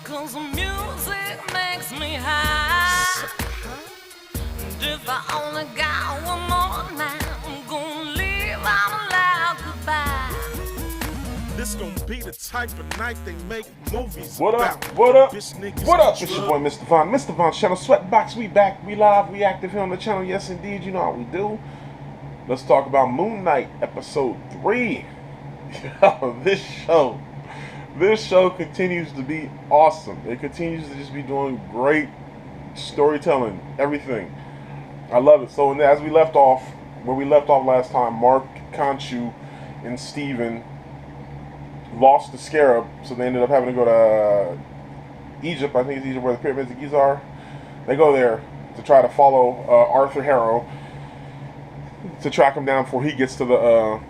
'Cause the music makes me high. And if I only got one more night, I'm gonna leave out a loud goodbye. This gonna be the type of night they make movies What about. up? What up? Bitch niggas What up? get It's your drugged. boy Mr. Von. Mr. Von's channel, Sweatbox. We back. We live. We active here on the channel. Yes, indeed. You know how we do. Let's talk about Moon Knight, episode 3. Yo, this show continues to be awesome. It continues to just be doing great storytelling, everything. I love it. So as we left off, where we left off last time, Mark, Kanchu, and Steven lost the Scarab, so they ended up having to go to Egypt. I think it's Egypt where the pyramids of Giza are. They go there to try to follow Arthur Harrow to track him down before he gets to the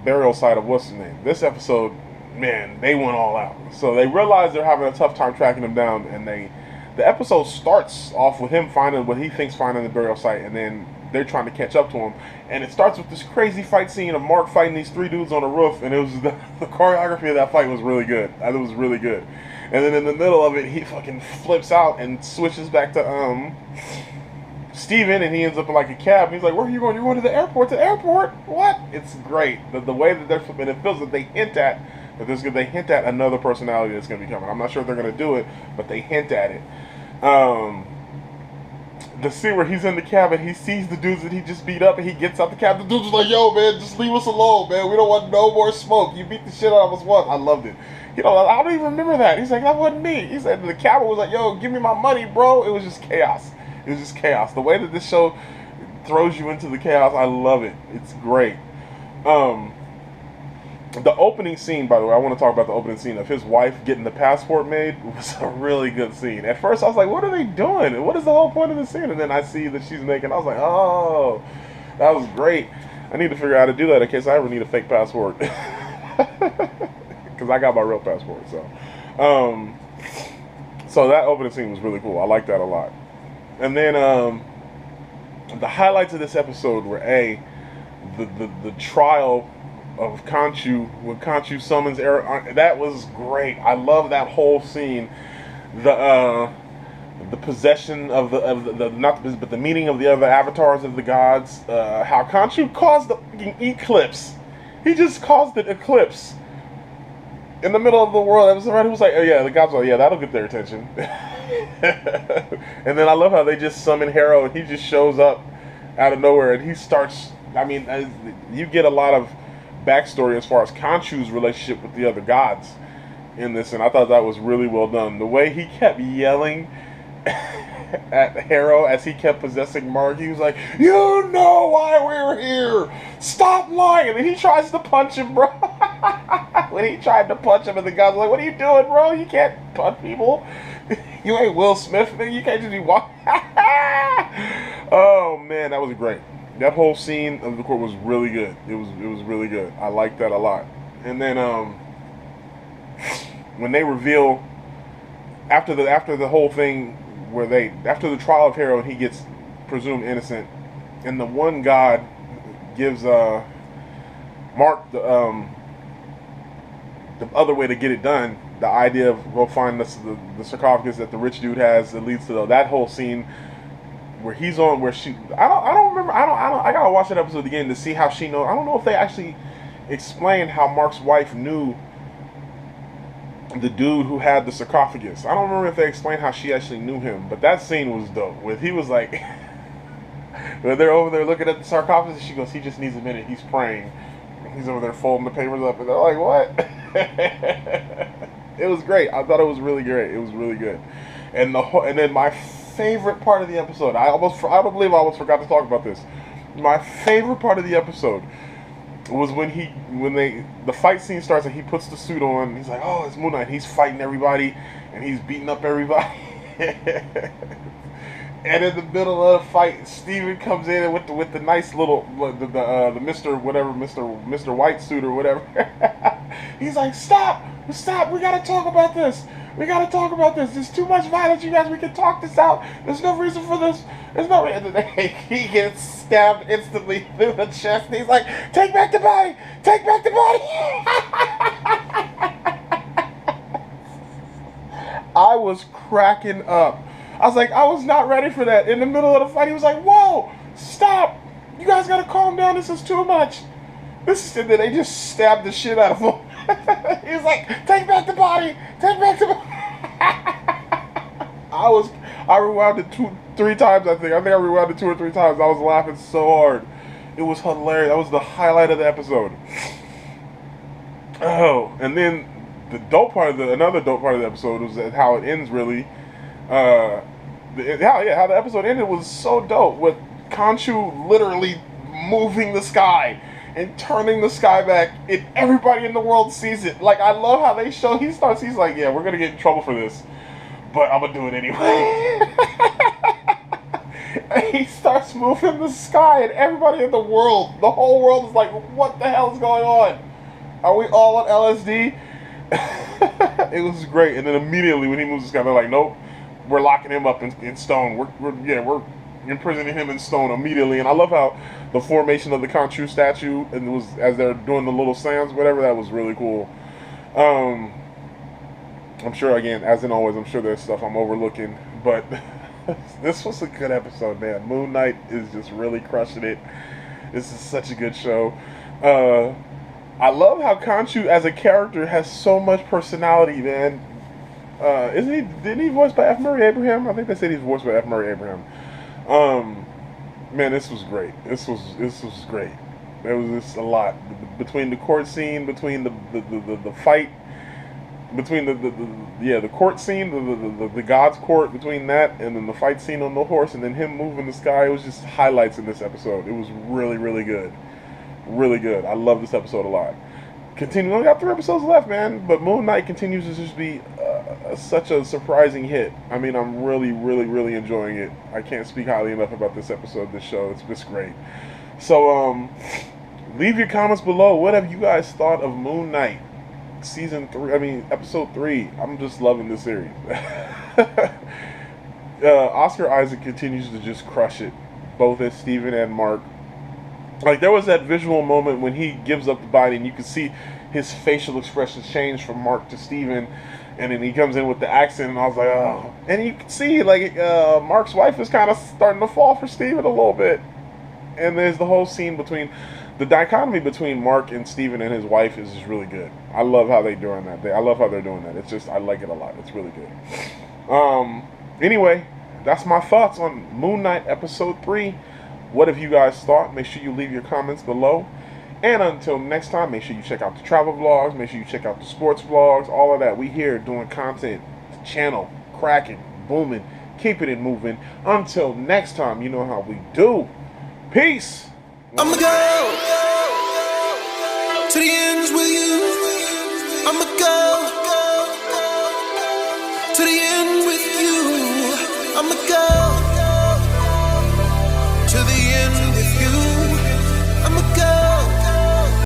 burial site of what's his name. This episode, man, they went all out. So they realize they're having a tough time tracking him down, and the episode starts off with him finding what he thinks finding the burial site, and then they're trying to catch up to him. And it starts with this crazy fight scene of Mark fighting these 3 dudes on the roof, and it was the choreography of that fight was really good. It was really good. And then in the middle of it, he fucking flips out and switches back to Steven, and he ends up in like a cab. He's like, "Where are you going? You're going to the airport." "To the airport? What?" It's great. The way that they're flipping, it feels that they hint at they hint at another personality that's going to be coming. I'm not sure if they're going to do it, but they hint at it. The scene where he's in the cab and he sees the dudes that he just beat up, and he gets out the cab. The dude's just like, "Yo, man, just leave us alone, man. We don't want no more smoke. You beat the shit out of us once." I loved it. You know, I don't even remember that. He's like, "That wasn't me." He said the cab was like, "Yo, give me my money, bro." It was just chaos. It was just chaos. The way that this show throws you into the chaos, I love it. It's great. The opening scene, by the way, I want to talk about the opening scene of his wife getting the passport made. Was a really good scene. At first, I was like, "What are they doing? What is the whole point of the scene?" And then I see that she's making. I was like, "Oh, that was great." I need to figure out how to do that in case I ever need a fake passport, because I got my real passport. So that opening scene was really cool. I like that a lot. And then the highlights of this episode were the trial of Kanchu, when Kanchu summons Eric. That was great. I love that whole scene. The possession of but the meeting of the other avatars of the gods. How Kanchu caused the fucking eclipse. He just caused an eclipse in the middle of the world. It was somebody who was like, "Oh yeah," the gods were like, "Yeah, that'll get their attention." And then I love how they just summon Harrow, and he just shows up out of nowhere, and he starts. I mean, you get a lot of backstory as far as Kanchu's relationship with the other gods in this, and I thought that was really well done. The way he kept yelling at Harrow as he kept possessing Mark, he was like, "You know why we're here! Stop lying!" And then he tries to punch him, bro. When he tried to punch him, and the guys were like, "What are you doing, bro? You can't punch people. You ain't Will Smith, nigga. You can't just be walking." Oh man, that was great. That whole scene of the court was really good. It was really good. I liked that a lot. And then when they reveal after the whole thing where after the trial of Harrow, and he gets presumed innocent, and the one god gives Mark the other way to get it done, the idea of go find the sarcophagus that the rich dude has that leads to that whole scene where he's on, where she, I don't remember, I gotta watch that episode again to see how she knows. I don't know if they actually explained how Mark's wife knew the dude who had the sarcophagus. I don't remember if they explained how she actually knew him, but that scene was dope. With he was like, when they're over there looking at the sarcophagus, she goes, "He just needs a minute. He's praying." He's over there folding the papers up, and they're like, "What?" It was great. I thought it was really great. It was really good. And then my favorite part of the episode, I don't believe I almost forgot to talk about this. My favorite part of the episode was when the fight scene starts and he puts the suit on. And he's like, "Oh, it's Moon Knight." He's fighting everybody and he's beating up everybody. And in the middle of the fight, Steven comes in with the nice little the Mr. White suit or whatever. He's like, "Stop! We gotta talk about this. We gotta talk about this. There's too much violence, you guys. We can talk this out. There's no reason for this. There's no." And then he gets stabbed instantly through the chest. And he's like, "Take back the body! Take back the body!" was cracking up. I was like, I was not ready for that. In the middle of the fight, he was like, whoa, stop. You guys gotta calm down. This is too much. And then they just stabbed the shit out of him. He was like, take back the body. Take back the body. I rewound it 2-3 times, I think. I rewound it 2 or 3 times. I was laughing so hard. It was hilarious. That was the highlight of the episode. Oh, and then another dope part of the episode was how it ends. Really, how the episode ended was so dope. With Kanchu literally moving the sky and turning the sky back, and everybody in the world sees it. Like, I love how they show. He's like, yeah, we're gonna get in trouble for this, but I'm gonna do it anyway. And he starts moving the sky, and everybody in the whole world is like, what the hell is going on? Are we all on LSD? It was great. And then immediately when he moves the sky, they're like, nope, we're locking him up in stone. We're imprisoning him in stone immediately. And I love how the formation of the Kanchu statue, and it was as they're doing the little sounds, whatever, that was really cool. I'm sure, again, as in always, I'm sure there's stuff I'm overlooking, but this was a good episode, man. Moon Knight is just really crushing it. This is such a good show. I love how Kanchu as a character has so much personality, man. Didn't he voiced by F. Murray Abraham? I think they said he's voiced by F. Murray Abraham. Man, this was great. This was great. There was just a lot between the court scene, between the fight, between the court scene, the God's court, between that and then the fight scene on the horse, and then him moving the sky. It was just highlights in this episode. It was really, really good. Really good. I love this episode a lot. We only got 3 episodes left, man, but Moon Knight continues to just be such a surprising hit. I mean, I'm really, really, really enjoying it. I can't speak highly enough about this episode, this show. It's just great. So, leave your comments below. What have you guys thought of Moon Knight? Episode 3. I'm just loving this series. Oscar Isaac continues to just crush it, both as Steven and Mark. Like, there was that visual moment when he gives up the body, and you can see his facial expressions change from Mark to Steven, and then he comes in with the accent, and I was like, oh. And you can see, like, Mark's wife is kind of starting to fall for Steven a little bit. And there's the whole scene between, the dichotomy between Mark and Steven and his wife is just really good. I love how they're doing that. I love how they're doing that. It's just, I like it a lot. It's really good. Anyway, that's my thoughts on Moon Knight Episode 3. What have you guys thought? Make sure you leave your comments below. And until next time, make sure you check out the travel vlogs. Make sure you check out the sports vlogs. All of that. We here doing content. The channel cracking, booming, keeping it moving. Until next time, you know how we do. Peace. I'ma go to the ends with you. I'ma go to the end with you. I'ma go to the end with you.